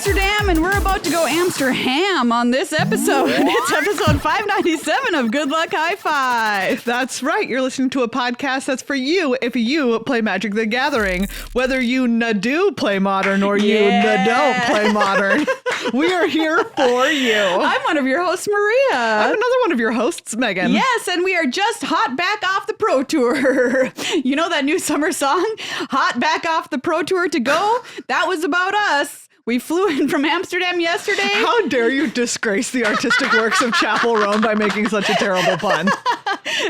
Amsterdam, and we're about to go Amsterdam on this episode. It's episode 597 of Good Luck High Five. That's right. You're listening to a podcast that's for you if you play Magic the Gathering. Whether you do play Modern or you don't play Modern, we are here for you. I'm one of your hosts, Maria. I'm another one of your hosts, Megan. Yes, and we are just hot back off the Pro Tour. You know that new summer song, Hot Back Off the Pro Tour to Go? That was about us. We flew in from Amsterdam yesterday. How dare you disgrace the artistic works of Chapel Roan by making such a terrible pun?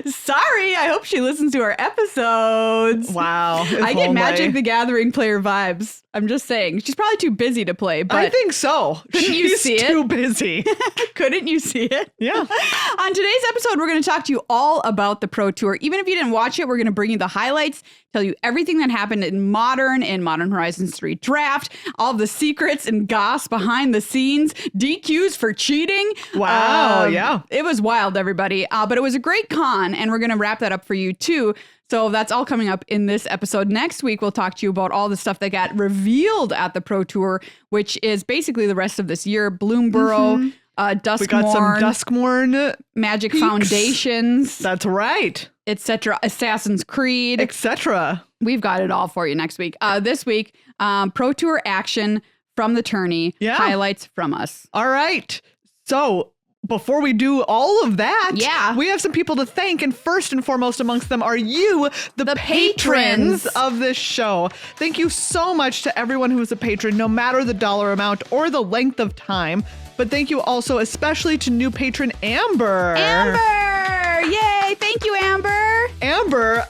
Sorry, I hope she listens to our episodes. Wow. I get Magic the Gathering player vibes. I'm just saying. She's probably too busy to play, but I think so. Couldn't you see it? She's too busy. Couldn't you see it? Yeah. On today's episode, we're going to talk to you all about the Pro Tour. Even if you didn't watch it, we're going to bring you the highlights, tell you everything that happened in Modern Horizons 3 Draft, all of the secrets and goss behind the scenes, DQs for cheating. Wow, yeah. It was wild, everybody. But it was a great con, and we're going to wrap that up for you, too. So that's all coming up in this episode. Next week, we'll talk to you about all the stuff that got revealed at the Pro Tour, which is basically the rest of this year. Bloomborough, Duskmorn. We got some Duskmorn Magic peaks. Foundations. That's right. Etc. Assassin's Creed. Etc. We've got it all for you next week. This week, Pro Tour action from the tourney. Yeah. Highlights from us. All right. So before we do all of that, we have some people to thank. And first and foremost amongst them are you, the patrons of this show. Thank you so much to everyone who is a patron, no matter the dollar amount or the length of time. But thank you also especially to new patron Amber. Amber! Yay! Thank you, Amber. Amber,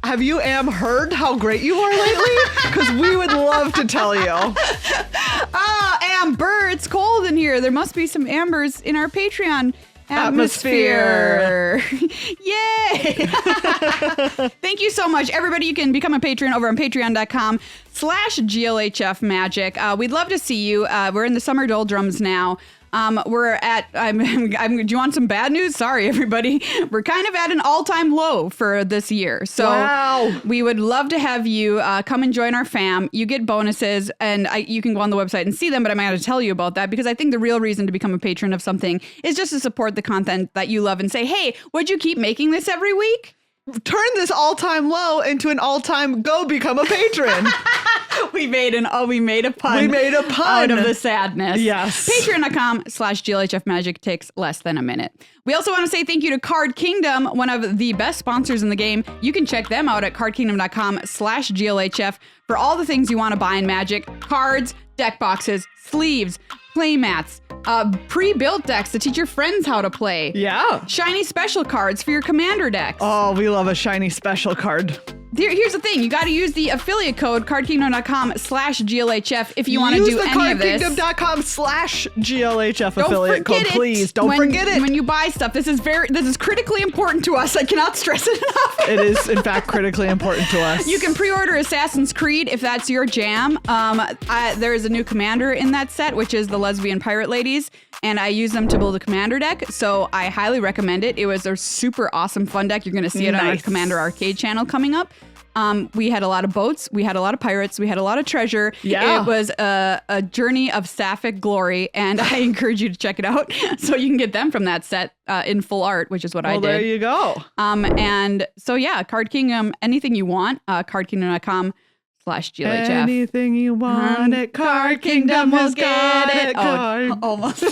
have you heard how great you are lately? Because we would love to tell you. Amber, it's cold in here. There must be some Ambers in our Patreon atmosphere. Yay! Thank you so much, everybody. You can become a patron over on patreon.com/GLHF Magic. We'd love to see you. We're in the summer doldrums now. We're at, do you want some bad news? Sorry, everybody. We're kind of at an all-time low for this year. So we would love to have you come and join our fam. You get bonuses, and you can go on the website and see them, but I'm not going to tell you about that because I think the real reason to become a patron of something is just to support the content that you love and say, hey, would you keep making this every week? Turn this all-time low into an all-time go become a patron. We made a pun. We made a pun out of the sadness. Yes. Patreon.com/GLHF Magic takes less than a minute. We also want to say thank you to Card Kingdom, one of the best sponsors in the game. You can check them out at cardkingdom.com/GLHF for all the things you want to buy in Magic: cards, deck boxes, sleeves, play mats, pre-built decks to teach your friends how to play. Yeah. Shiny special cards for your commander decks. Oh, we love a shiny special card. Here's the thing. You got to use the affiliate code cardkingdom.com/GLHF if you want to do any of this. cardkingdom.com/GLHF affiliate code. Please don't forget it. When you buy stuff, this is critically important to us. I cannot stress it enough. It is, in fact, critically important to us. You can pre-order Assassin's Creed if that's your jam. There is a new commander in that set, which is the lesbian pirate ladies, and I use them to build a commander deck, so I highly recommend it. It was a super awesome fun deck. You're going to see it on our Commander Arcade channel coming up. We had a lot of boats, we had a lot of pirates, we had a lot of treasure. Yeah. It was a journey of sapphic glory, and I encourage you to check it out so you can get them from that set in full art, which is what I did. Well, there you go. And so, yeah, Card Kingdom, anything you want, cardkingdom.com/GLHF. Anything you want at Card Kingdom will get it. Oh, almost.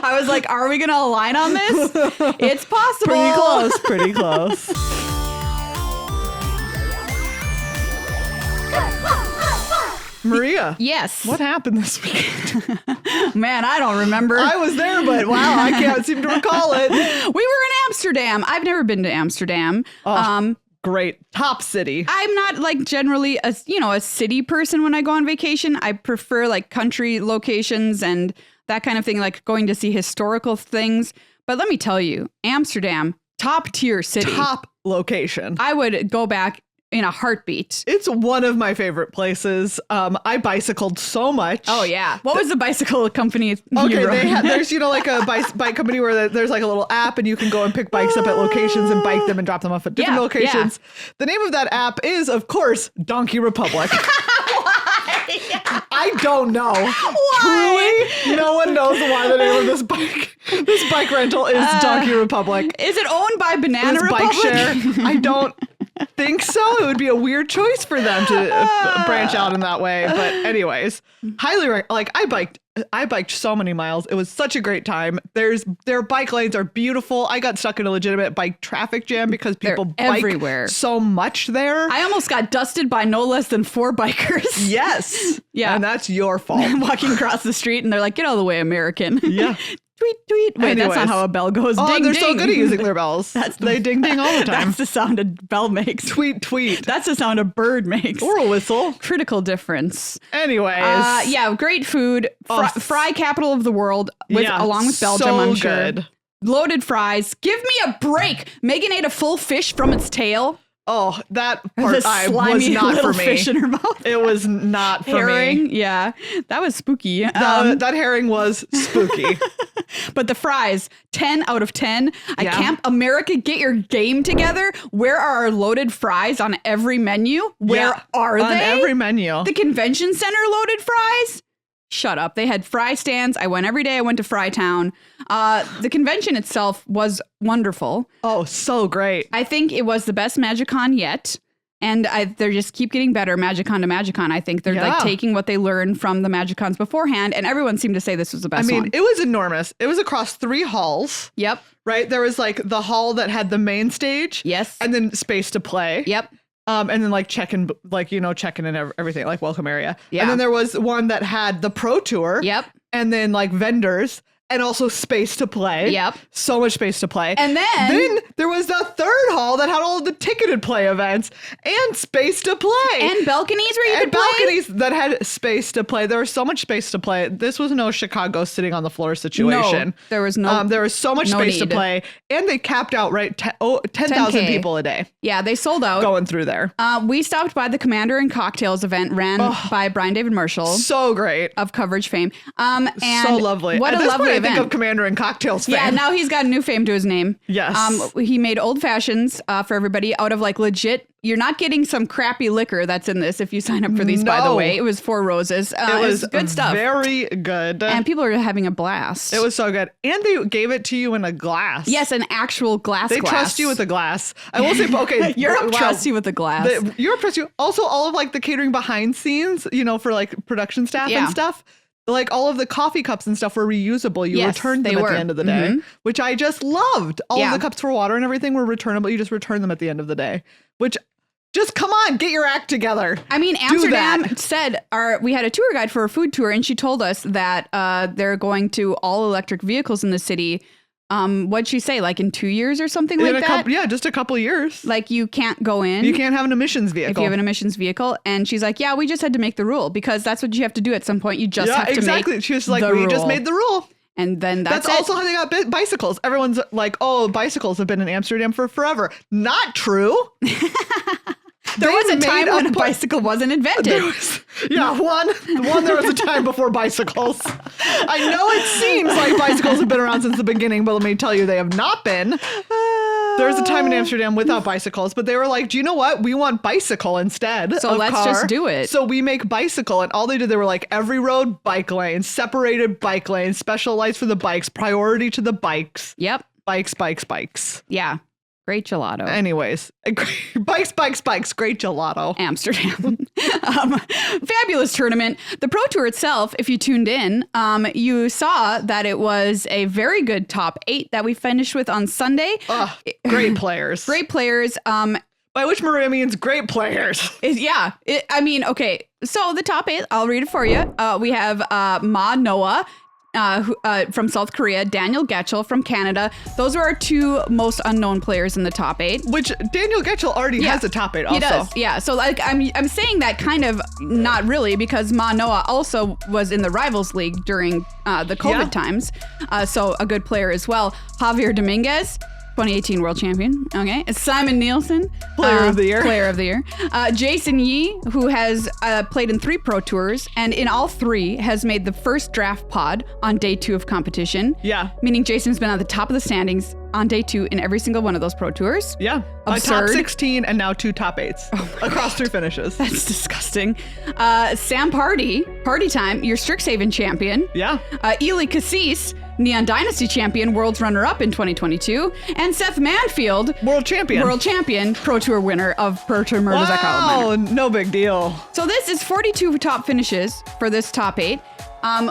I was like, are we going to align on this? It's possible. Pretty close. Maria. Yes. What happened this weekend? Man, I don't remember. I was there, but wow, I can't seem to recall it. We were in Amsterdam. I've never been to Amsterdam. Great. Top city. I'm not like generally a city person when I go on vacation. I prefer like country locations and that kind of thing, like going to see historical things. But let me tell you, Amsterdam, top tier city. Top location. I would go back in a heartbeat. It's one of my favorite places. I bicycled so much. Oh yeah. What was the bicycle company? Okay, there's like a bike company where there's like a little app and you can go and pick bikes up at locations and bike them and drop them off at different locations. Yeah. The name of that app is, of course, Donkey Republic. Why? I I don't know. Why? Truly, no one knows why the name of this bike rental is Donkey Republic. Is it owned by Banana This Republic? bike share? I don't think so. It would be a weird choice for them to branch out in that way. But anyways, highly I biked so many miles. It was such a great time. Their bike lanes are beautiful. I got stuck in a legitimate bike traffic jam because people bike everywhere so much there. I almost got dusted by no less than 4 bikers. Yes. Yeah. And that's your fault. Walking across the street and they're like, get out of the way, American. Yeah. Tweet, tweet. Wait, that's not how a bell goes. Oh, ding, they're ding. so good at using their bells. They ding, ding all the time. That's the sound a bell makes. Tweet, tweet. That's the sound a bird makes. Or a whistle. Critical difference. Anyways. Yeah, great food. Fry capital of the world, along with Belgium, so I'm sure. good. Loaded fries. Give me a break. Megan ate a full fish from its tail. Oh, that part was slimy not little for me. Fish in her mouth. It was not for Herring, me. yeah, that was spooky. That herring was spooky. But the fries, 10 out of 10. I can't. America, get your game together. Where are our loaded fries on every menu? Where are they? On every menu. The convention center loaded fries? Shut up. They had fry stands. I went every day. I went to Fry Town. The convention itself was wonderful. Oh, so great. I think it was the best MagicCon yet. And they just keep getting better, MagicCon to MagicCon. I think they're like taking what they learned from the MagicCons beforehand. And everyone seemed to say this was the best one. It was enormous. It was across 3 halls. Yep. Right? There was like the hall that had the main stage. Yes. And then space to play. Yep. And then like check-in and everything, like welcome area. Yeah. And then there was one that had the pro tour. Yep. And then like vendors and also space to play. Yep. So much space to play. And then there was the 3rd hall that had all of the ticketed play events and space to play. And balconies where you could play. And balconies that had space to play. There was so much space to play. This was no Chicago sitting on the floor situation. No, there was no. There was so much space to play. And they capped out 10,000 people a day. Yeah, they sold out. Going through there. We stopped by the Commander and Cocktails event ran by Brian David Marshall. So great. Of Coverage fame. And so lovely. What At a this lovely point, event. I think of Commander and Cocktails fame. Yeah, now he's got a new fame to his name. Yes. He made old fashions for everybody out of like legit. You're not getting some crappy liquor that's in this if you sign up for these, by the way. It was 4 Roses. It was good stuff. Very good. And people are having a blast. It was so good. And they gave it to you in a glass. Yes, an actual glass. They trust you with a glass. I will say, okay. Europe trusts you with a glass. Europe trusts you. Also, all of like the catering behind scenes, for like production staff and stuff. Like all of the coffee cups and stuff were reusable. You returned them at the end of the day, which I just loved. All of the cups for water and everything were returnable. You just return them at the end of the day, which just come on, get your act together. I mean, Amsterdam said we had a tour guide for a food tour and she told us that they're going to all electric vehicles in the city. What'd she say? Like in 2 years or something like that? Just a couple years. Like you can't go in. You can't have an emissions vehicle. If you have an emissions vehicle. And she's like, yeah, we just had to make the rule because that's what you have to do at some point. You just have to make She was like, we just made the rule. And then that's also how they got bicycles. Everyone's like, oh, bicycles have been in Amsterdam for forever. Not true. There was a time when a bicycle wasn't invented. There was a time before bicycles. I know it seems like bicycles have been around since the beginning, but let me tell you, they have not been. There was a time in Amsterdam without bicycles, but they were like, do you know what? We want bicycle instead. So let's just do it. So we make bicycle. And all they did, they were like, every road, bike lane, separated bike lanes, special lights for the bikes, priority to the bikes. Yep. Bikes. Yeah. Great gelato. Anyways, bikes, great gelato. Amsterdam. Fabulous tournament. The Pro Tour itself, if you tuned in, you saw that it was a very good top 8 that we finished with on Sunday. Great players. Great players. By which Maria means great players. Okay. So the top 8, I'll read it for you. We have Ma Noah. From South Korea, Daniel Getchell from Canada. Those are our 2 most unknown players in the top 8. Which Daniel Getchell already has a top 8 also. He does, yeah. So like I'm saying that kind of not really because Ma Noah also was in the Rivals League during the COVID times. So a good player as well. Javier Dominguez. 2018 world champion. Okay. Simon Nielsen. Player of the year. Player of the year. Jason Yee, who has played in 3 pro tours and in all 3 has made the first draft pod on day 2 of competition. Yeah. Meaning Jason's been at the top of the standings on day 2 in every single one of those pro tours. Yeah. Absurd. Top 16 and now 2 top 8s across 3 finishes. That's disgusting. Sam Party time, your Strixhaven champion. Yeah. Ely Cassis, Neon Dynasty champion, world's runner-up in 2022. And Seth Manfield, world champion, Pro Tour winner of Pro Tour Murders at Wow, no big deal. So this is 42 top finishes for this top 8.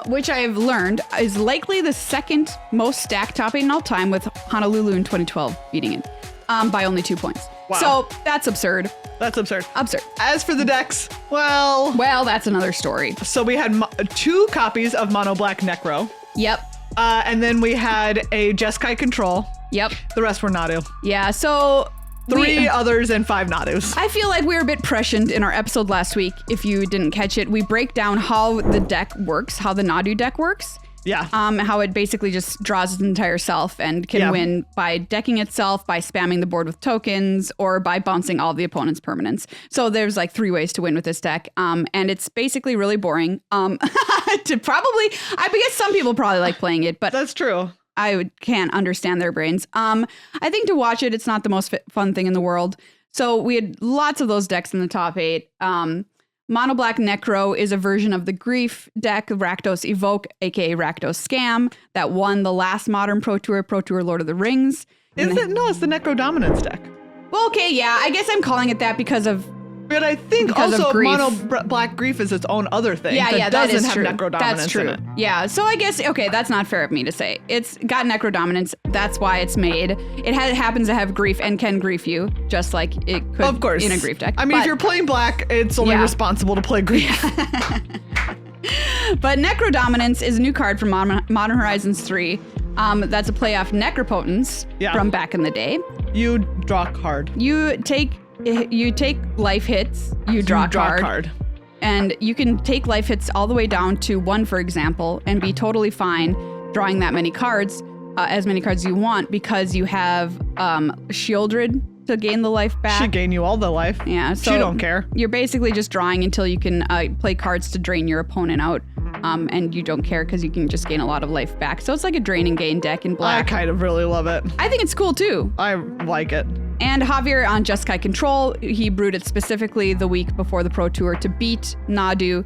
Which I have learned is likely the second most stacked top 8 in all time, with Honolulu in 2012 beating it by only 2 points. Wow. So that's absurd. That's absurd. Absurd. As for the decks, well, that's another story. So we had 2 copies of Mono Black Necro. Yep. And then we had a Jeskai Control. Yep. The rest were Nadu. Yeah, so 3 others and 5 Nadus. I feel like we were a bit prescient in our episode last week. If you didn't catch it, we break down how the deck works, how the Nadu deck works. Yeah. How it basically just draws its entire self and can win by decking itself, by spamming the board with tokens, or by bouncing all of the opponent's permanents. So there's like 3 ways to win with this deck. And it's basically really boring. I guess some people probably like playing it, but that's true. I can't understand their brains. I think to watch it, it's not the most fun thing in the world. So we had lots of those decks in the top 8. Mono Black Necro is a version of the Grief deck, Rakdos Evoke, aka Rakdos Scam, that won the last Modern Pro Tour Lord of the Rings. Is it? No, it's the Necro Dominance deck. Well, okay, yeah, I guess I'm calling it that because of... But I think also Mono Black Grief is its own other thing. Yeah, that is have true. Necro Dominance That's true. in it. Yeah, so I guess, okay, that's not fair of me to say. It's got Necro Dominance. That's why it's made. It happens to have Grief and can grief you, just like it could of course. in a Grief deck. I mean, if you're playing Black, it's only responsible to play Grief. But Necro Dominance is a new card from Modern Horizons 3. That's a play off Necropotence from back in the day. You draw a card. You take life hits, you draw a card. And you can take life hits all the way down to 1, for example, and be totally fine drawing that many cards, as many cards as you want, because you have Shieldred to gain the life back. She gain you all the life. Yeah, so she don't care. You're basically just drawing until you can play cards to drain your opponent out. And you don't care because you can just gain a lot of life back. So it's like a drain and gain deck in Black. I kind of really love it. I think it's cool too. I like it. And Javier on Jeskai Control, he brewed it specifically the week before the Pro Tour to beat Nadu.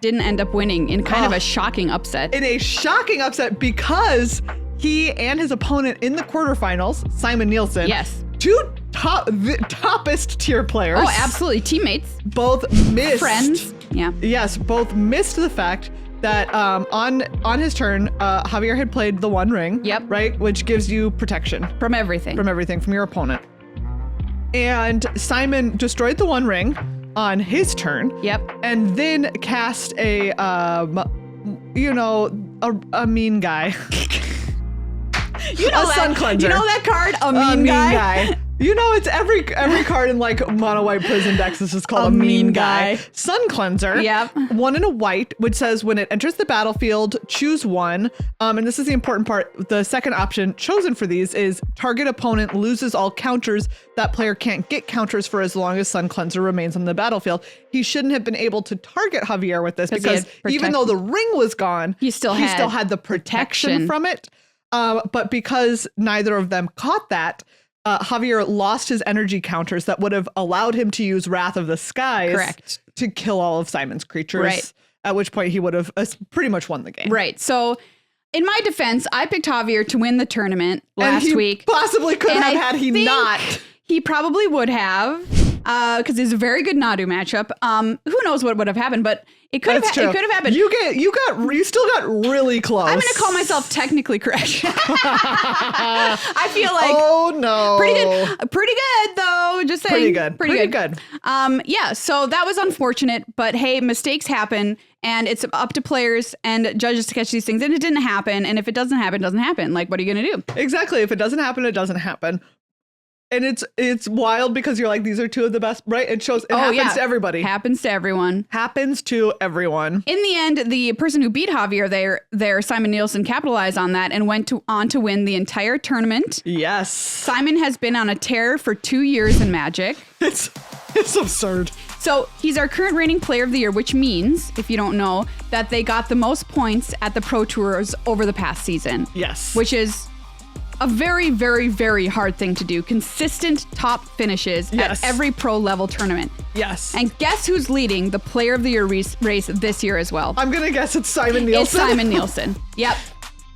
Didn't end up winning in kind of a shocking upset. In a shocking upset because he and his opponent in the quarterfinals, Simon Nielsen. Yes. 2 toppest tier players. Oh, absolutely. Teammates. Both missed. Friends. Yeah. Yes, both missed the fact that on his turn, Javier had played the One Ring. Yep. Right? Which gives you protection. From everything. From your opponent. And Simon destroyed the One Ring on his turn. Yep. And then cast a mean guy. A Sun Cleanser. You know that card? A mean guy. You know, it's every card in like mono white prison decks is just called a mean guy. Sun Cleanser. Yep. 1 and a white, which says when it enters the battlefield, choose 1. And this is the important part. The second option chosen for these is target opponent loses all counters. That player can't get counters for as long as Sun Cleanser remains on the battlefield. He shouldn't have been able to target Javier with this because even though the ring was gone, he still had the protection from it. But because neither of them caught that, Javier lost his energy counters that would have allowed him to use Wrath of the Skies to kill all of Simon's creatures, at which point he would have pretty much won the game. Right. So in my defense, I picked Javier to win the tournament last week. Possibly could have had he not. He probably would have, because it's a very good Nadu matchup. Who knows what would have happened, but it could have happened. You still got really close. I'm going to call myself technically correct. I feel like pretty good though. Just saying, pretty good. Yeah. So that was unfortunate, but hey, mistakes happen, and it's up to players and judges to catch these things. And it didn't happen. And if it doesn't happen, it doesn't happen. Like, what are you going to do? Exactly. If it doesn't happen, it doesn't happen. And it's wild because you're like, these are two of the best, right? It happens to everybody. Happens to everyone. Happens to everyone. In the end, the person who beat Javier there, Simon Nielsen, capitalized on that and went on to win the entire tournament. Yes. Simon has been on a tear for 2 years in Magic. It's absurd. So he's our current reigning player of the year, which means, if you don't know, that they got the most points at the Pro Tours over the past season. Yes. Which is a very, very, very hard thing to do. Consistent top finishes at every pro level tournament. Yes. And guess who's leading the player of the year race this year as well? I'm going to guess it's Simon Nielsen. It's Simon Nielsen. Yep.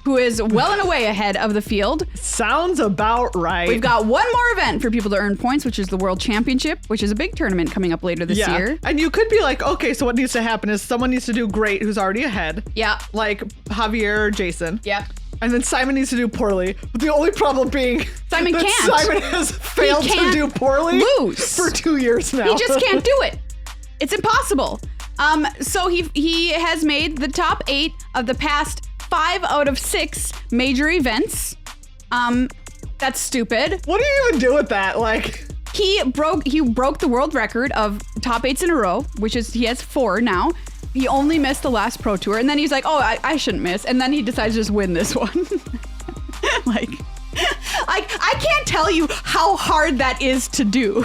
Who is well and away ahead of the field. Sounds about right. We've got one more event for people to earn points, which is the World Championship, which is a big tournament coming up later this year. And you could be like, okay, so what needs to happen is someone needs to do great who's already ahead. Yeah. Like Javier or Jason. Yep. And then Simon needs to do poorly. But the only problem being Simon that can't. Simon has failed to do poorly lose for 2 years now. He just can't do it. It's impossible. So he has made the top 8 of the past 5 out of 6 major events. That's stupid. What do you even do with that? Like, he broke the world record of top 8s in a row, which is he has 4 now. He only missed the last Pro Tour, and then he's like, oh, I shouldn't miss. And then he decides to just win this one. Like, I can't tell you how hard that is to do.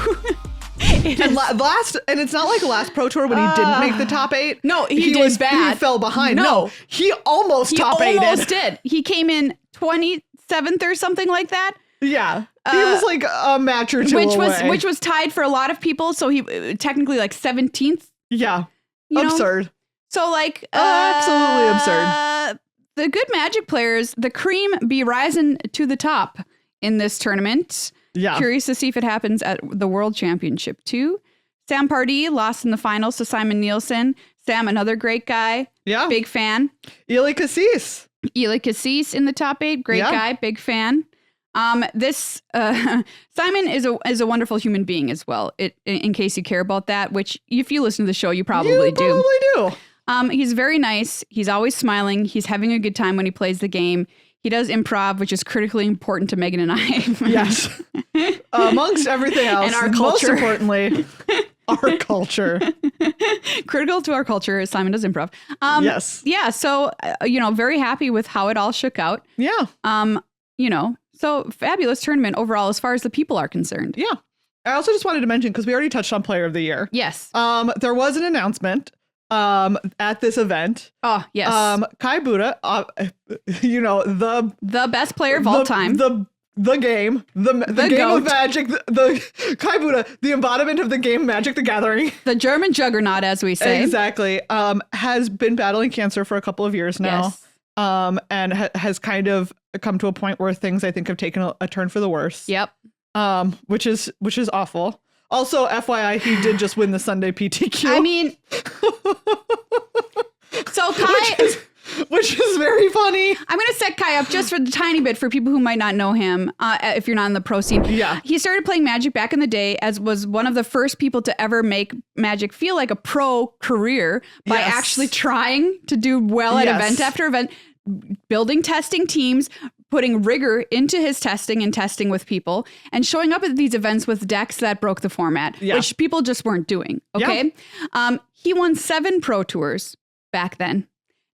And it's not like last Pro Tour when he didn't make the top 8. No, he did bad. He fell behind. No, he almost top 8'd. He almost did. He came in 27th or something like that. Yeah. He was like a match or two away. Which was tied for a lot of people. So he technically like 17th. Yeah. Absurd. Know? So like absolutely absurd. The good Magic players, the cream be rising to the top in this tournament. Yeah. Curious to see if it happens at the World Championship too. Sam Pardee lost in the finals to Simon Nielsen. Sam, another great guy. Yeah. Big fan. Eli Cassis in the top 8. Great guy. Big fan. Simon is a wonderful human being as well. In case you care about that, which if you listen to the show, you probably do. He's very nice. He's always smiling. He's having a good time when he plays the game. He does improv, which is critically important to Megan and I. Yes. Amongst everything else. And our culture. Most importantly, our culture. Critical to our culture is Simon does improv. Yes. Yeah. So, very happy with how it all shook out. Yeah. So fabulous tournament overall as far as the people are concerned. Yeah. I also just wanted to mention, because we already touched on Player of the Year. Yes. There was an announcement at this event. Oh, yes. Kai Buddha, the best player of all time. The game goat. of Magic, the Kai Buddha, the embodiment of the game Magic the Gathering. The German juggernaut, as we say. Exactly. Has been battling cancer for a couple of years now. Yes. And has kind of come to a point where things, I think, have taken a turn for the worse. Yep. Which is awful. Also, FYI, he did just win the Sunday PTQ. I mean, so Kai, which is very funny. I'm going to set Kai up just for the tiny bit for people who might not know him. If you're not in the pro scene, he started playing Magic back in the day, as was one of the first people to ever make Magic feel like a pro career by actually trying to do well at event after event, building testing teams, putting rigor into his testing and testing with people, and showing up at these events with decks that broke the format, which people just weren't doing. Okay. Yeah. He won 7 Pro Tours back then.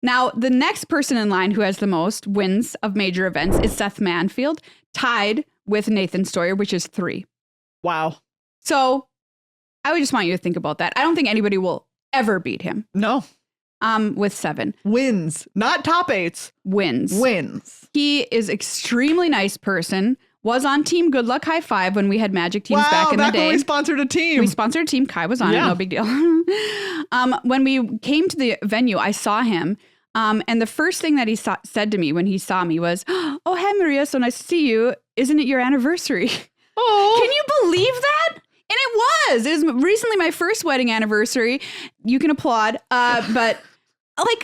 Now, the next person in line who has the most wins of major events is Seth Manfield, tied with Nathan Stoyer, which is 3. Wow. So I would just want you to think about that. I don't think anybody will ever beat him. No. With 7 wins, not top 8s. Wins. He is extremely nice person. Was on Team Good Luck High Five when we had Magic teams back in the day. When we sponsored a team. We sponsored a team. Kai was on it. No big deal. When we came to the venue, I saw him. And the first thing that he said to me when he saw me was, "Oh, hey, Maria, so nice to see you. Isn't it your anniversary?" Oh, can you believe that? And it was. It was recently my first wedding anniversary. You can applaud. But he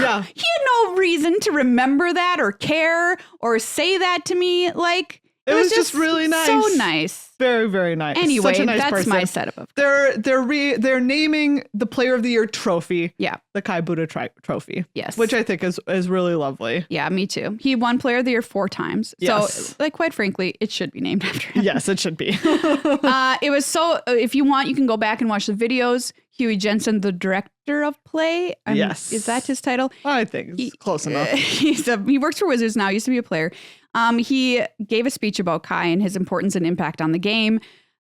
had no reason to remember that or care or say that to me. Like, It was just really nice. So nice. Very, very nice. Anyway, such a nice that's person. my setup of they're naming the Player of the Year trophy. Yeah. The Kai Buddha trophy. Yes. Which I think is really lovely. Yeah, me too. He won Player of the Year 4 times. Yes. So, like, quite frankly, it should be named after him. Yes, it should be. It was so, if you want, you can go back and watch the videos. Huey Jensen, the director of play. Yes. Is that his title? I think it's close enough. He works for Wizards now, used to be a player. He gave a speech about Kai and his importance and impact on the game.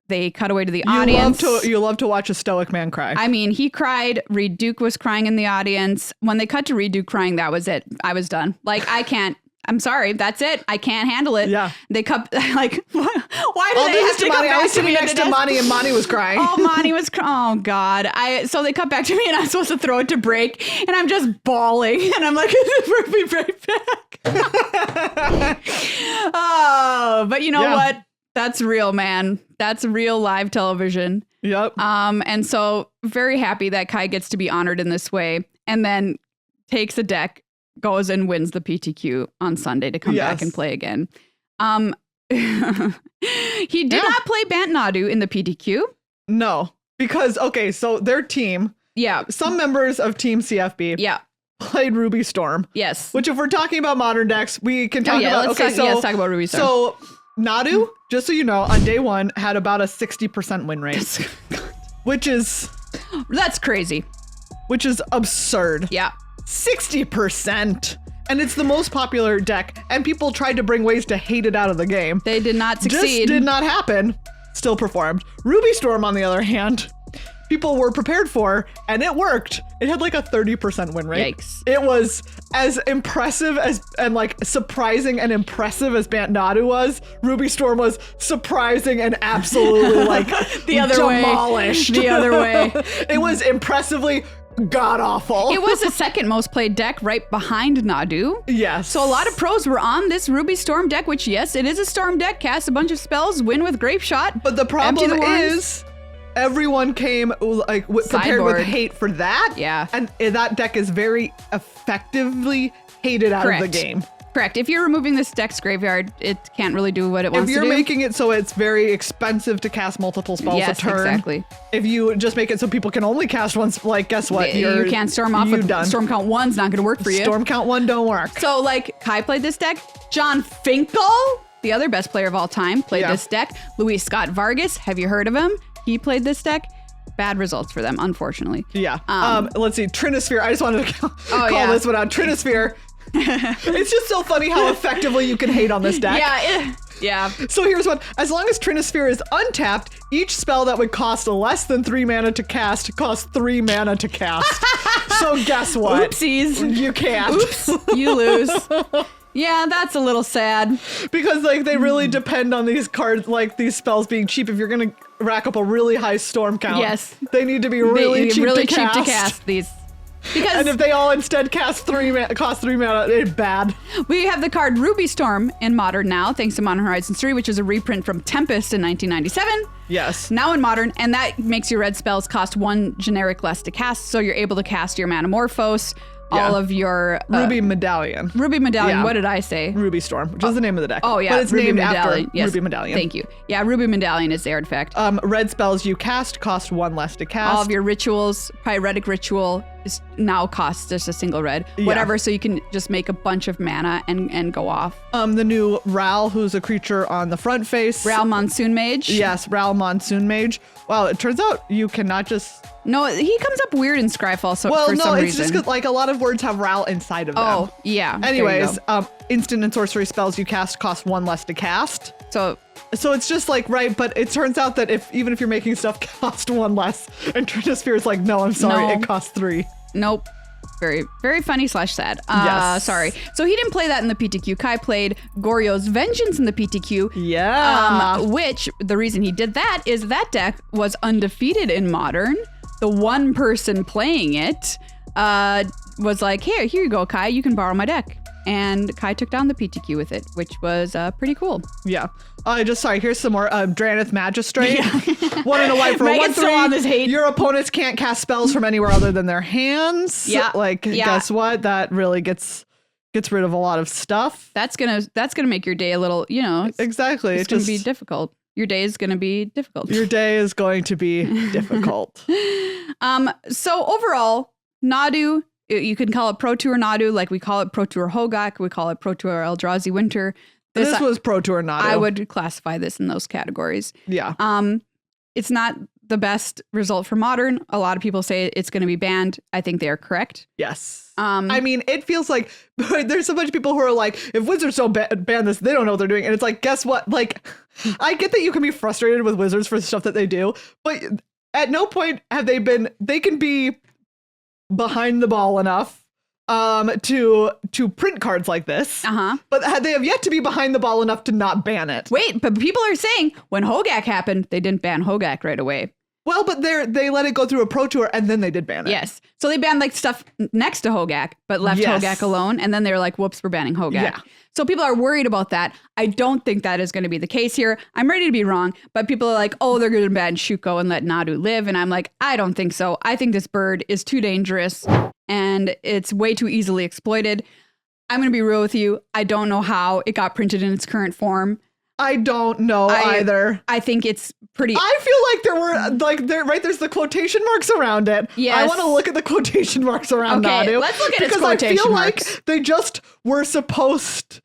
They cut away to the audience. You love to watch a stoic man cry. I mean, he cried. Reed Duke was crying in the audience. When they cut to Reed Duke crying, that was it. I was done. Like, I can't. I'm sorry. That's it. I can't handle it. Yeah. They cut, like, why do they have to come back I was sitting next to Monty and Monty was crying. Oh, Monty was oh God. So they cut back to me and I'm supposed to throw it to break and I'm just bawling and I'm like, we'll be right back. Oh, but you know what? That's real, man. That's real live television. Yep. And so very happy that Kai gets to be honored in this way and then takes a deck, goes and wins the PTQ on Sunday to come back and play again. He did not play Bant Nadu in the PTQ. No, because, so their team, some members of Team CFB played Ruby Storm. Yes. Which if we're talking about modern decks, we can talk about. Let's talk about Ruby Storm. So Nadu, just so you know, on day one had about a 60% win rate, that's crazy. Which is absurd. Yeah. 60%. And it's the most popular deck. And people tried to bring ways to hate it out of the game. They did not succeed. Just did not happen. Still performed. Ruby Storm, on the other hand, people were prepared for, and it worked. It had like a 30% win rate. Yikes. It was as impressive and like surprising and impressive as Bant Nadu was. Ruby Storm was surprising and absolutely like the other demolished. Way. The other way. It was impressively god awful. It was the second most played deck right behind Nadu. Yes. So a lot of pros were on this Ruby Storm deck, which yes, it is a Storm deck, cast a bunch of spells, win with Grape Shot. But the problem is everyone came like prepared with hate for that. Yeah. And that deck is very effectively hated out of the game. Correct. If you're removing this deck's graveyard, it can't really do what it wants to do. If you're making it so it's very expensive to cast multiple spells a turn. Exactly. If you just make it so people can only cast once, like, guess what? You can't storm off with Storm Count 1's not going to work for you. Storm Count 1 don't work. So, like, Kai played this deck. John Finkel, the other best player of all time, played this deck. Luis Scott Vargas, have you heard of him? He played this deck. Bad results for them, unfortunately. Yeah. Let's see. Trinisphere. I just wanted to call this one out. Trinisphere. It's just so funny how effectively you can hate on this deck. Yeah. So here's one. As long as Trinisphere is untapped, each spell that would cost less than 3 mana to cast costs 3 mana to cast. So guess what? Oopsies. You can't. Oops. You lose. Yeah, that's a little sad. Because like they really depend on these cards, like these spells being cheap. If you're gonna rack up a really high storm count, they need to be really cheap to cast these. And if they all instead cost 3 mana, it's bad. We have the card Ruby Storm in Modern now, thanks to Modern Horizons 3, which is a reprint from Tempest in 1997. Yes. Now in Modern, and that makes your red spells cost 1 generic less to cast, so you're able to cast your Manamorphose, all of your... Ruby Medallion. Ruby Medallion, what did I say? Ruby Storm, which is the name of the deck. Oh, yeah. But it's Ruby named Medallion. after Ruby Medallion. Thank you. Yeah, Ruby Medallion is the artifact. Red spells you cast cost 1 less to cast. All of your rituals, Pyretic Ritual is now costs just a single red. Whatever, so you can just make a bunch of mana and go off. The new Ral, who's a creature on the front face. Ral Monsoon Mage. Yes, Ral Monsoon Mage. Wow, it turns out you cannot just... No, he comes up weird in Scryfall for some reason. Well, no, it's just because like a lot of words have Ral inside of them. Oh, yeah. Anyways, instant and sorcery spells you cast cost 1 less to cast. So it's just like, right, but it turns out that even if you're making stuff cost 1 less, and Trinisphere is like, no, I'm sorry, it costs 3. Nope. Very, very funny / sad. Yes. Sorry. So he didn't play that in the PTQ. Kai played Goryo's Vengeance in the PTQ. Yeah. Which, the reason he did that is that deck was undefeated in Modern. The one person playing it was like, here you go, Kai. You can borrow my deck. And Kai took down the PTQ with it, which was pretty cool. Yeah. Here's some more. Dranith Magistrate. 1 and a white for a 1/3. On this hate. Your opponents can't cast spells from anywhere other than their hands. Yeah. Guess what? That really gets Gets rid of a lot of stuff. That's gonna make your day a little, exactly. It's gonna be difficult. Your day is gonna be difficult. Your day is going to be difficult. So overall, Nadu, you can call it Pro Tour Nadu, like we call it Pro Tour Hogak, we call it Pro Tour Eldrazi Winter. This was Pro Tour Nadu. I would classify this in those categories. Yeah. It's not the best result for Modern. A lot of people say it's going to be banned. I think they are correct. Yes. I mean, it feels like there's a bunch of people who are like, if Wizards don't ban this, they don't know what they're doing. And it's like, guess what? Like, I get that you can be frustrated with Wizards for the stuff that they do, but at no point have they can be behind the ball enough to print cards like this. But they have yet to be behind the ball enough to not ban it. Wait, but people are saying when Hogak happened, they didn't ban Hogak right away. Well, but they let it go through a Pro Tour and then they did ban it. Yes. So they banned like stuff next to Hogak, but left Hogak alone. And then they were like, whoops, we're banning Hogak. Yeah. So people are worried about that. I don't think that is going to be the case here. I'm ready to be wrong, but people are like, oh, they're going to ban Shuko and let Nadu live. And I'm like, I don't think so. I think this bird is too dangerous and it's way too easily exploited. I'm going to be real with you. I don't know how it got printed in its current form. I don't know either. I think it's pretty. I feel like there's the quotation marks around it. Yes. I want to look at the quotation marks around Nadu. Let's look at its quotation marks. Like they just were supposed.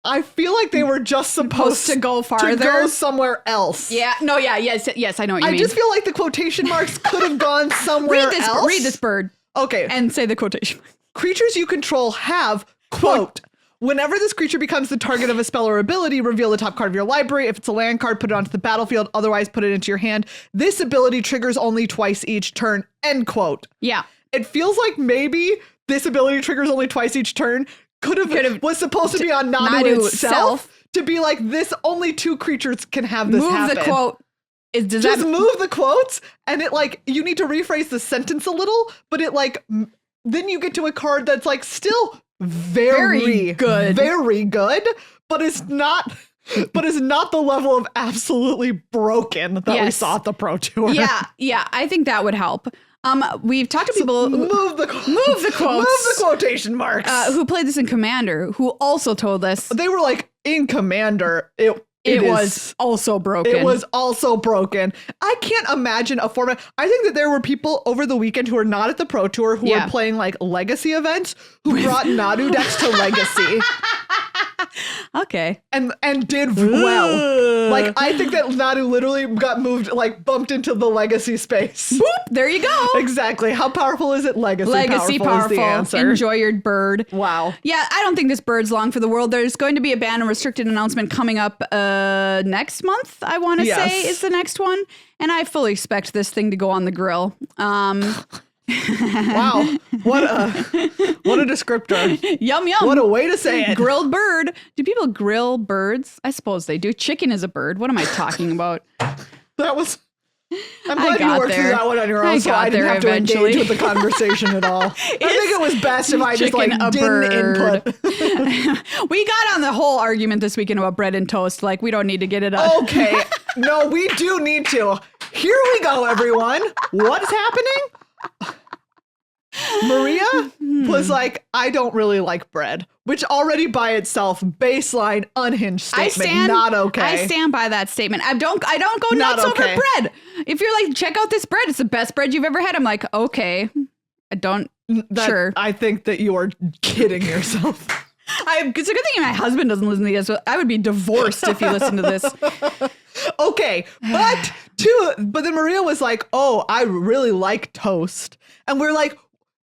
I feel like they were just supposed to go farther. To go somewhere else. Yeah. No, yeah. Yes, I know what you mean. I just feel like the quotation marks could have gone somewhere else. Read this bird. Okay. And say the quotation. Creatures you control have, quote, whenever this creature becomes the target of a spell or ability, reveal the top card of your library. If it's a land card, put it onto the battlefield. Otherwise, put it into your hand. This ability triggers only twice each turn, end quote. Yeah. It feels like maybe this ability triggers only twice each turn was supposed to be on Nadu itself to be like, this only 2 creatures can have this happen. Move the quote. Move the quotes, and it like, you need to rephrase the sentence a little, but it like, then you get to a card that's like still very good, but it's not the level of absolutely broken that we saw at the Pro Tour. Yeah, I think that would help. We've talked to people move the quotes, move the quotation marks, who played this in Commander, who also told us they were like, in Commander, it was also broken. It was also broken. I can't imagine a format. I think that there were people over the weekend who are not at the Pro Tour who were playing like Legacy events who brought Nadu decks to Legacy. Okay. And did well. Like, I think that Nadu literally got moved, like bumped into the Legacy space. Boop, there you go. Exactly. How powerful is it? Legacy powerful. Is the answer. Enjoy your bird. Wow. Yeah, I don't think this bird's long for the world. There's going to be a ban and restricted announcement coming up next month, I want to say is the next one. And I fully expect this thing to go on the grill. Wow. What a descriptor. Yum, yum. What a way to say it. Grilled bird. Do people grill birds? I suppose they do. Chicken is a bird. What am I talking about? That was... I'm glad you worked through that one on your own, so I didn't have to engage with the conversation at all. I think it was best if I just like didn't input. We got on the whole argument this weekend about bread and toast. Like, we don't need to get it up. Okay. No, we do need to. Here we go, everyone. What's happening? Maria was like, I don't really like bread, which already by itself, baseline unhinged statement, not okay. I stand by that statement. I don't go nuts over bread. If you're like, check out this bread, it's the best bread you've ever had. I'm like, okay, sure. I think that you are kidding yourself. It's a good thing my husband doesn't listen to this. I would be divorced if he listened to this. Okay, but then Maria was like, oh, I really like toast. And we're like,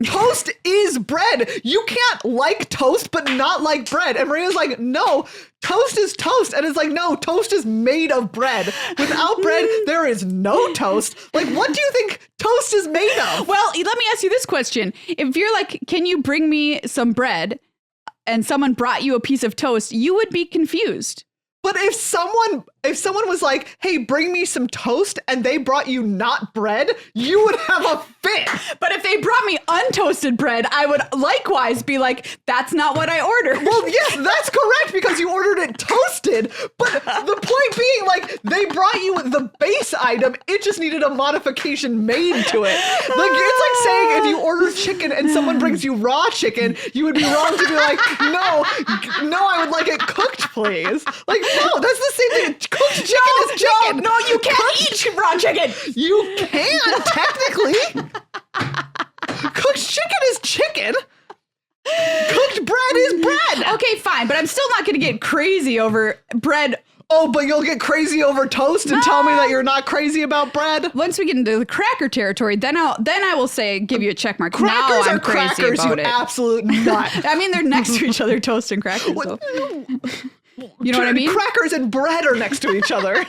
toast is bread. You can't like toast, but not like bread. And Maria's like, no, toast is toast. And it's like, no, toast is made of bread. Without bread, there is no toast. Like, what do you think toast is made of? Well, let me ask you this question. If you're like, can you bring me some bread? And someone brought you a piece of toast, you would be confused. But if someone was like, hey, bring me some toast, and they brought you not bread, you would have a fit. But if they brought me untoasted bread, I would likewise be like, that's not what I ordered. Well, yes, that's correct, because you ordered it toasted. But the point saying, like, they brought you the base item. It just needed a modification made to it. Like, it's like saying if you order chicken and someone brings you raw chicken, you would be wrong to be like, no, I would like it cooked, please. Like, no, that's the same thing. Cooked chicken is chicken. No, you can't eat raw chicken. You can, technically. Cooked chicken is chicken. Cooked bread is bread. Okay, fine, but I'm still not going to get crazy over bread. Oh, but you'll get crazy over toast and tell me that you're not crazy about bread? Once we get into the cracker territory, then I will say give you a check mark. Crackers now I'm are crazy crackers, about you it. absolute nut. I mean, they're next to each other, toast and crackers. So. You know what I mean? Crackers and bread are next to each other.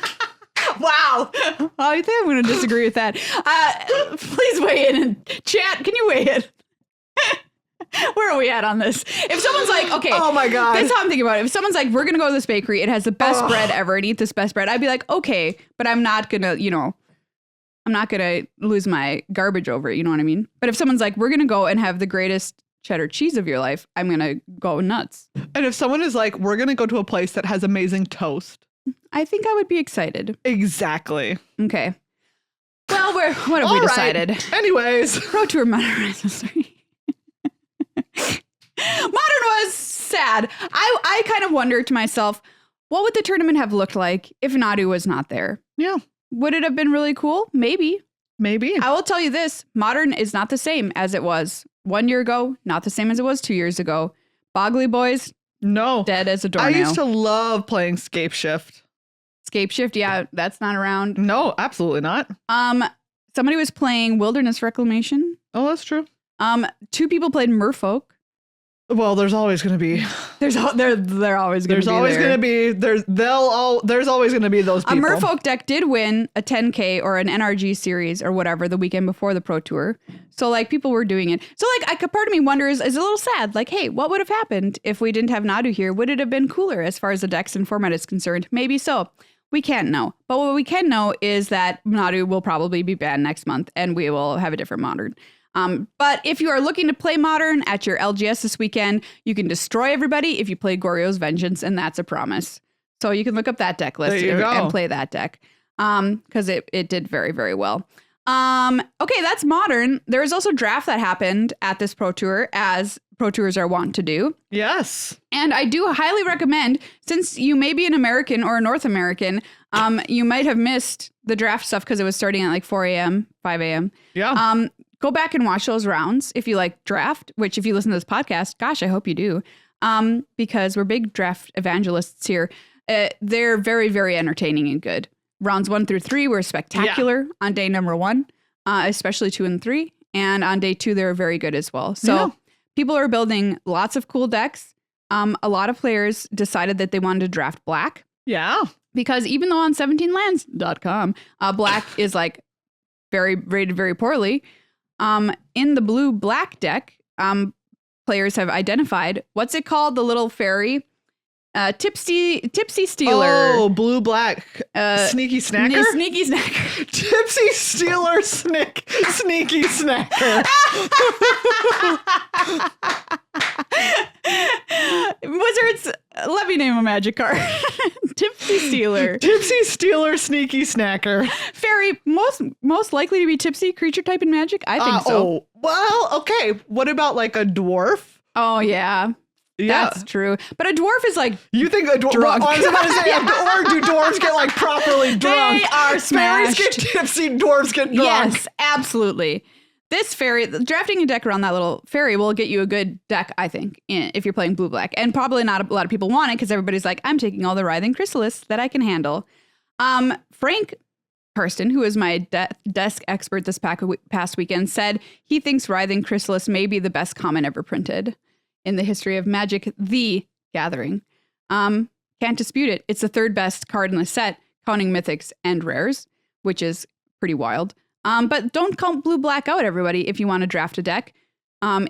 Wow. I think I'm going to disagree with that. Please weigh in and chat. Can you weigh in? Where are we at on this? If someone's like, okay, oh my God, that's how I'm thinking about it. If someone's like, we're going to go to this bakery, it has the best bread ever and eat this best bread, I'd be like, okay, but I'm not going to, I'm not going to lose my garbage over it. You know what I mean? But if someone's like, we're going to go and have the greatest cheddar cheese of your life, I'm going to go nuts. And if someone is like, we're going to go to a place that has amazing toast, I think I would be excited. Exactly. Okay. Well, what have we decided? Right. Anyways. Pro Tour Modern Horizons 3. Modern was sad. I kind of wonder to myself, what would the tournament have looked like if Nadu was not there? Yeah. Would it have been really cool? Maybe. I will tell you this. Modern is not the same as it was 1 year ago. Not the same as it was 2 years ago. Boggly Boys. No. Dead as a doornail. I used to love playing Scape Shift. Scape Shift, yeah, that's not around. No, absolutely not. Somebody was playing Wilderness Reclamation. Oh, that's true. 2 people played Merfolk. Well, there's always going to be. They're always going to be. There's always going to be. There's always going to be those people. A Merfolk deck did win a 10K or an NRG series or whatever the weekend before the Pro Tour. So like people were doing it. So like a part of me wonders, is a little sad. Like, hey, what would have happened if we didn't have Nadu here? Would it have been cooler as far as the decks and format is concerned? Maybe so. We can't know. But what we can know is that Nadu will probably be banned next month and we will have a different Modern. But if you are looking to play Modern at your LGS this weekend, you can destroy everybody if you play Goryo's Vengeance, and that's a promise. So you can look up that deck list and play that deck because it did very, very well. Okay, that's Modern. There is also Draft that happened at this Pro Tour, as Pro Tours are wont to do. Yes. And I do highly recommend, since you may be an American or a North American, you might have missed the draft stuff because it was starting at like 4 a.m., 5 a.m. Yeah. Go back and watch those rounds if you like draft, which if you listen to this podcast, gosh, I hope you do, because we're big draft evangelists here. They're very, very entertaining and good. Rounds 1 through 3 were spectacular on day number 1, especially 2 and 3. And on day 2, they're very good as well. So people are building lots of cool decks. A lot of players decided that they wanted to draft black. Yeah. Because even though on 17lands.com, black is like rated very poorly. In the blue-black deck, players have identified, what's it called? The little fairy? Tipsy Stealer. Oh, blue-black. Sneaky Snacker? Sneaky Snacker. Tipsy Stealer Sneaky Snacker. Wizards, let me name a magic card. Tipsy Stealer. Tipsy Stealer Sneaky Snacker. Fairy, most likely to be tipsy creature type in Magic? I think so. Oh, well, okay. What about like a dwarf? Oh, yeah. Yeah. That's true. But a dwarf is like, you think a dwarf? Drunk. I was about to say, or do dwarves get like properly drunk? They are smashed. Fairies get tipsy, dwarves get drunk. Yes, absolutely. This fairy, drafting a deck around that little fairy will get you a good deck, I think, if you're playing blue-black. And probably not a lot of people want it because everybody's like, I'm taking all the Writhing Chrysalis that I can handle. Frank Hurston, who is my desk expert this past weekend, said he thinks Writhing Chrysalis may be the best common ever printed in the history of Magic: The Gathering. Can't dispute it. It's the 3rd best card in the set, counting mythics and rares, which is pretty wild. But don't count blue-black out, everybody, if you want to draft a deck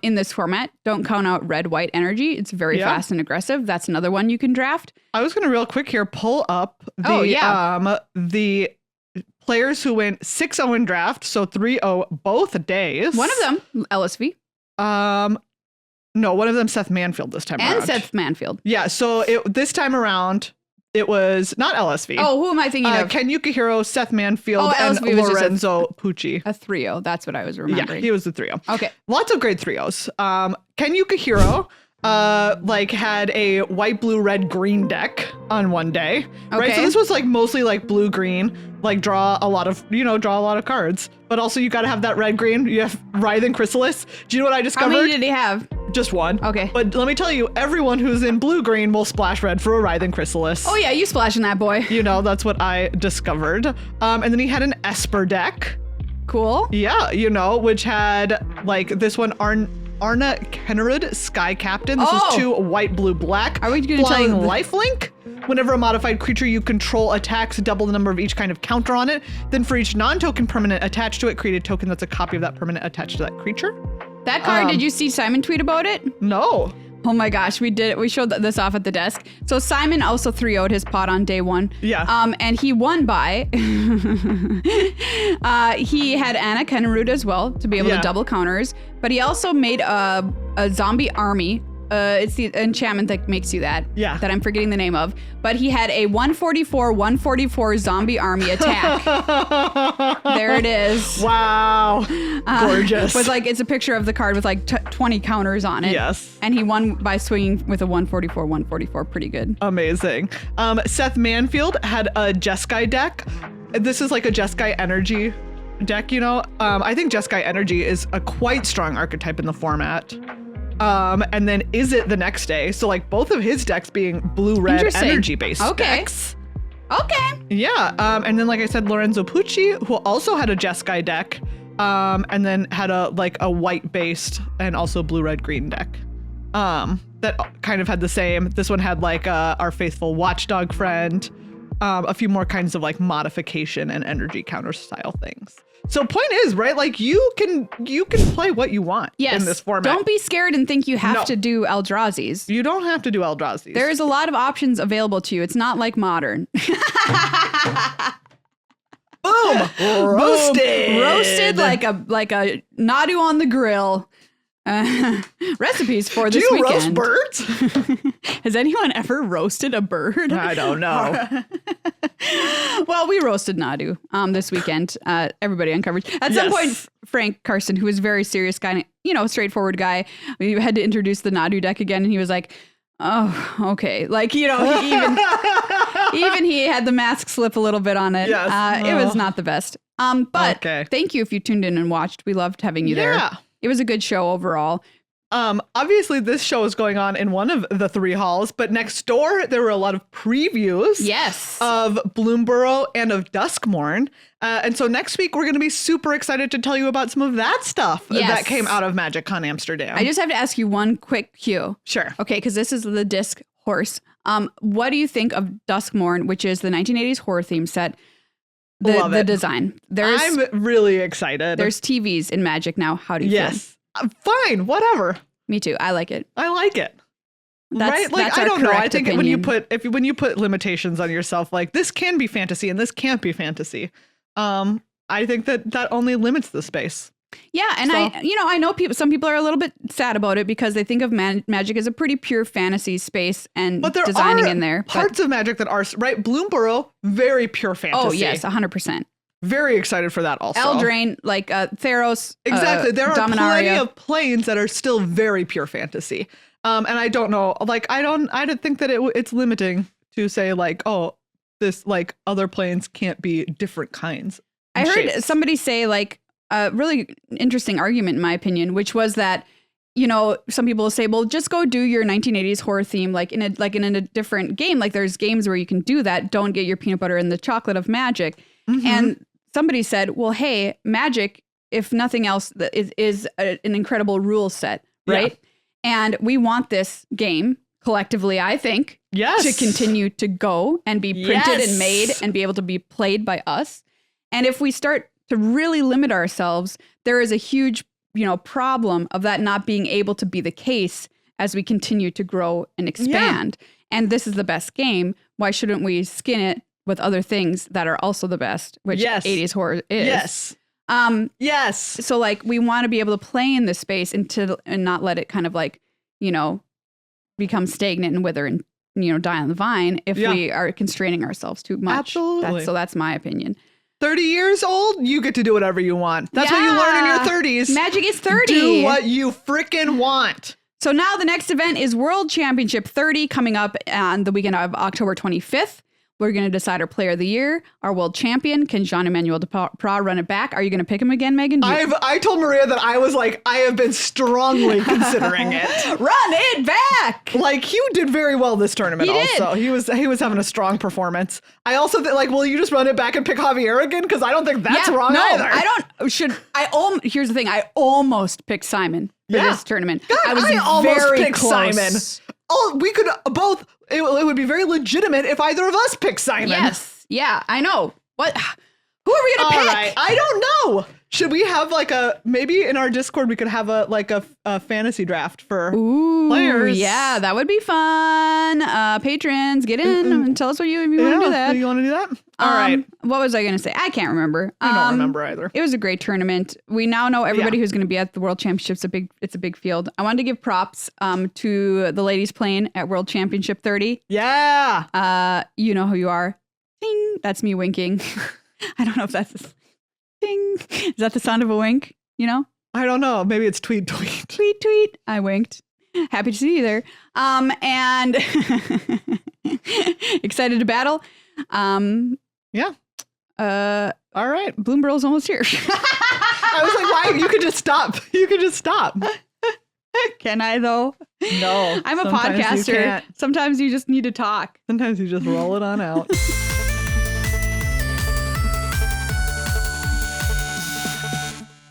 in this format. Don't count out red-white energy. It's very fast and aggressive. That's another one you can draft. I was going to real quick here pull up the players who went 6-0 in draft, so 3-0 both days. One of them, LSV. No, one of them Seth Manfield this time around. And Seth Manfield. Yeah, so this time around, It was not LSV. Oh, who am I thinking of? Ken Yukihiro, Seth Manfield, and Lorenzo Pucci. A trio. That's what I was remembering. Yeah, he was the trio. Okay. Lots of great trios. Ken Yukihiro had a white, blue, red, green deck on one day. Okay. Right. So this was like mostly like blue, green, like draw a lot of cards. But also you got to have that red, green. You have Writhing Chrysalis. Do you know what I discovered? How many did he have? Just one. Okay. But let me tell you, everyone who's in blue, green will splash red for a Writhing Chrysalis. Oh yeah, you splashing that boy. You know, that's what I discovered. And then he had an Esper deck. Cool. Yeah, you know, which had like this one, Arna Kennerud, Sky Captain. This is 2 white, blue, black. Are we going to tell you lifelink? Whenever a modified creature you control attacks, double the number of each kind of counter on it. Then for each non-token permanent attached to it, create a token that's a copy of that permanent attached to that creature. That card, did you see Simon tweet about it? No. Oh my gosh, we did it. We showed this off at the desk. So Simon also 3-0'd his pot on day 1. Yeah. And he won by, he had Anna Kennerud as well to be able to double counters, but he also made a zombie army. It's the enchantment that makes you that. Yeah. That I'm forgetting the name of. But he had a 144 zombie army attack. There it is. Wow. Gorgeous. With like, it's a picture of the card with like 20 counters on it. Yes. And he won by swinging with a 144. Pretty good. Amazing. Seth Manfield had a Jeskai deck. This is like a Jeskai energy deck, you know? I think Jeskai energy is a quite strong archetype in the format. And then Is It the next day. So like both of his decks being blue-red energy-based decks. Okay. Yeah. And then like I said, Lorenzo Pucci, who also had a Jeskai deck, and then had a white-based and also blue-red-green deck. That kind of had the same. This one had like our faithful watchdog friend, a few more kinds of like modification and energy counter style things. So point is, right, like you can play what you want in this format. Don't be scared and think you have to do Eldrazi's. You don't have to do Eldrazi's. There's a lot of options available to you. It's not like Modern. Boom! Roasted! Roasted like a Nadu on the grill. Recipes for this weekend. Do you roast birds? Has anyone ever roasted a bird? I don't know. Well, we roasted Nadu this weekend. Everybody uncovered. At some point, Frank Carson, who was a very serious guy, straightforward guy, we had to introduce the Nadu deck again, and he was like, oh, okay. Like, he even he had the mask slip a little bit on it. Yes. It was not the best. But thank you if you tuned in and watched. We loved having you there. It was a good show overall. Obviously, this show is going on in one of the 3 halls, but next door, there were a lot of previews of Bloomborough and of Duskmourn. And so next week, we're going to be super excited to tell you about some of that stuff that came out of MagicCon Amsterdam. I just have to ask you one quick cue. Sure. Okay, because this is the disc horse. What do you think of Duskmourn, which is the 1980s horror theme set? The design. I'm really excited. There's TVs in Magic now. How do you feel? Fine, whatever. Me too. I like it. I like it. Right? Like, I don't know. I think when you put limitations on yourself, like this can be fantasy and this can't be fantasy. I think that only limits the space. Yeah, and so, I know some people are a little bit sad about it because they think of Magic as a pretty pure fantasy space and designing in there. Parts of Magic that are right. Bloomborough, very pure fantasy. Oh yes, 100%. Very excited for that also. Eldraine, like Theros. Exactly. There are Dominaria. Plenty of planes that are still very pure fantasy. And I don't know, like I don't think that it's limiting to say like, oh, this like other planes can't be different kinds. I heard somebody say like a really interesting argument in my opinion, which was that, some people will say, well, just go do your 1980s horror theme like in a different game. Like there's games where you can do that. Don't get your peanut butter and the chocolate of Magic. Mm-hmm. And somebody said, well, hey, Magic, if nothing else, is an incredible rule set, right? Yeah. And we want this game collectively, I think, to continue to go and be printed and made and be able to be played by us. And if we start to really limit ourselves, there is a huge, problem of that not being able to be the case as we continue to grow and expand. Yeah. And this is the best game. Why shouldn't we skin it with other things that are also the best, which 80s horror is. Yes. So like we want to be able to play in this space and not let it kind of like, become stagnant and wither and die on the vine if we are constraining ourselves too much. Absolutely. That's my opinion. 30 years old, you get to do whatever you want. That's what you learn in your 30s. Magic is 30. Do what you freaking want. So now the next event is World Championship 30 coming up on the weekend of October 25th. We're going to decide our player of the year, our world champion. Can Jean-Emmanuel Deprat run it back? Are you going to pick him again, Megan? I told Maria that I was like, I have been strongly considering it. Run it back! Like, he did very well this tournament also. He was having a strong performance. I also think, like, will you just run it back and pick Javier again? Because I don't think that's wrong either. Here's the thing. I almost picked Simon for this tournament. God, I almost picked Simon. Oh, we could both. It would be very legitimate if either of us picked Simon. Yes. Yeah, I know. What? Who are we going to pick? Right. I don't know. Should we have maybe in our Discord we could have a fantasy draft for players? Yeah, that would be fun. Patrons, get in and tell us what you want to do that. You want to do that? All right. What was I going to say? I can't remember. I don't remember either. It was a great tournament. We now know everybody who's going to be at the World Championships. It's a big field. I wanted to give props to the ladies playing at World Championship 30. Yeah. You know who you are. Ding. That's me winking. I don't know if that's ding. Is that the sound of a wink? I don't know. Maybe it's tweet, tweet. Tweet, tweet. I winked. Happy to see you there. And excited to battle. Yeah. All right. Bloomberg's almost here. I was like, why? You could just stop. Can I though? No. I'm a podcaster. Sometimes you just need to talk. Sometimes you just roll it on out.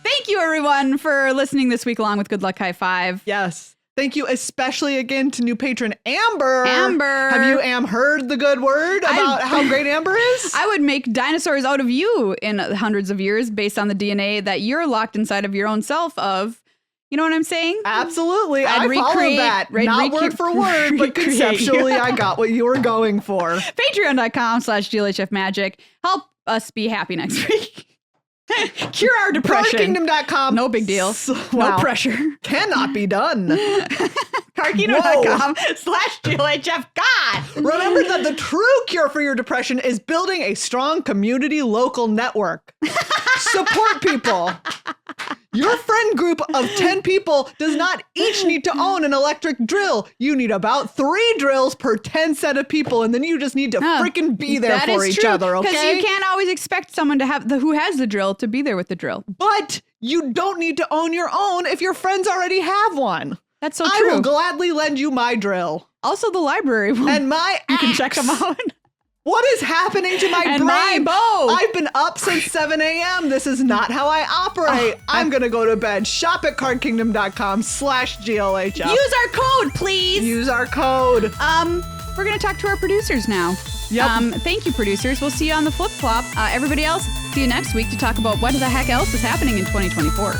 Thank you, everyone, for listening this week along with Good Luck High Five. Yes. Thank you especially again to new patron Amber. Amber. Have you, heard the good word about how great Amber is? I would make dinosaurs out of you in hundreds of years based on the DNA that you're locked inside of your own self of. You know what I'm saying? Absolutely. I followed that. Not word for word, but conceptually I got what you were going for. Patreon.com/GLHF Magic. Help us be happy next week. Cure our depression. CardKingdom.com. No big deal. No pressure. Cannot be done. CardKingdom.com/GLHF. God. Remember that the true cure for your depression is building a strong community local network. Support people. Your friend group of 10 people does not each need to own an electric drill. You need about 3 drills per 10 set of people, and then you just need to freaking be there for each other, okay? Because you can't always expect someone to have who has the drill to be there with the drill. But you don't need to own your own if your friends already have one. That's so true. I will gladly lend you my drill. Also the library one. And my You can check them out. What is happening to my brain? My bow. I've been up since 7 a.m. This is not how I operate. I'm going to go to bed. Shop at cardkingdom.com/GLHF. Use our code, please. Use our code. We're going to talk to our producers now. Yep. Thank you, producers. We'll see you on the flip-flop. Everybody else, see you next week to talk about what the heck else is happening in 2024.